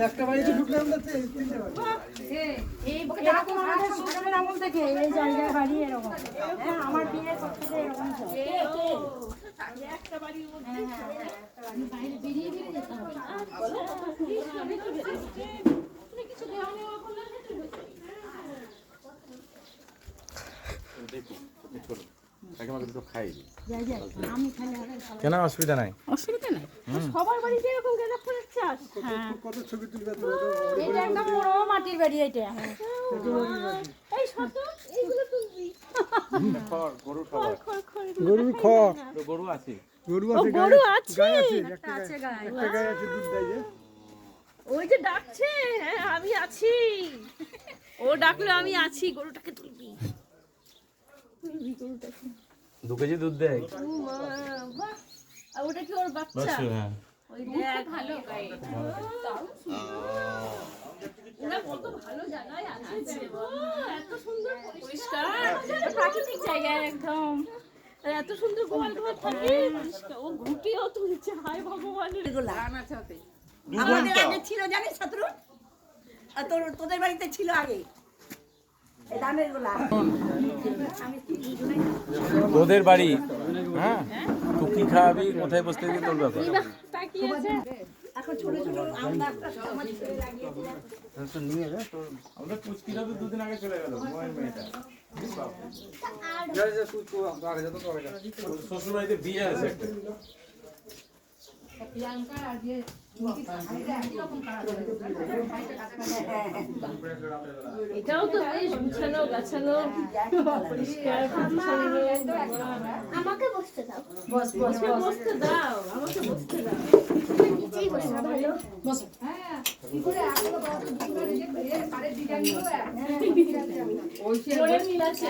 একটা বাড়িতে ঢুকলে আমরা তিনটে বাড়ি। এরকম আমাদের শ্বশুরের আমল থেকে এই জায়গায় বাড়ি এরকম। হ্যাঁ, আমার বিয়ের পর থেকে এরকম ছিল। একটা বাড়ির মধ্যে বাইরে বেরিয়ে বেরিয়ে যেতে হবে। কিছু দেওয়া নেওয়া করলে কেন অসুবিধা নাই? অসুবিধা নাই, সবার বাড়িতে এরকম গেঁদা ফুলের চাষ। কত ছবি তুলবে এটা একদম বড় মাটির বাড়ি এটা। এই শত এইগুলো তুলবি। গরুর খড়, গরু আছে, গরু ও আছে, গরু আছে, গাই আছে, একটা আছে গায়ে। একটা গাই আছে, দুধ দেয় যে। ওই যে ডাকছে, হ্যাঁ আমি আছি, ও ডাকলে আমি আছি, গরুটাকে তুলবি। 2 কেজি দুধ দেয়। ও মা, বাহ, আর ওটা কি ওর বাচ্চা? হ্যাঁ, ওই দেখ ভালো গাই, ওরা কত ভালো জায়গায় আছে, এত সুন্দর পরিষ্কার, প্রাকৃতিক জায়গায় একদম, আর এত সুন্দর গোয়াল ঘর থাকে, পরিষ্কার। ও ঘুটিও তুলছে, হায় ভগবানের। আমাদের আগে ছিল জানিস শত্রু, আর তোদের বাড়িতে ছিল আগে এই ধানের গোলা। ওদের বাড়ি। হ্যাঁ, তো কি খাওয়াবি, কোথায় বসতে দিবি, তোর ব্যাপার। তাকিয়েছে এখন ছোট ছোট আমরা একটা সমাজ করে লাগিয়েছিলাম। আমাদের পুচকিরা তো 2 দিন আগে চলে গেল, মেয়েটা শ্বশুর বাড়িতে বিয়ে আছে একটা। এটাও তো বেশ গুছানো গাছানো, পরিষ্কার পরিচ্ছন্ন। আমাকে বসতে দাও। বসতে দাও, আমাকে বসতে দাও। নিচেই বসে ভালো। ওরে মিল আছে।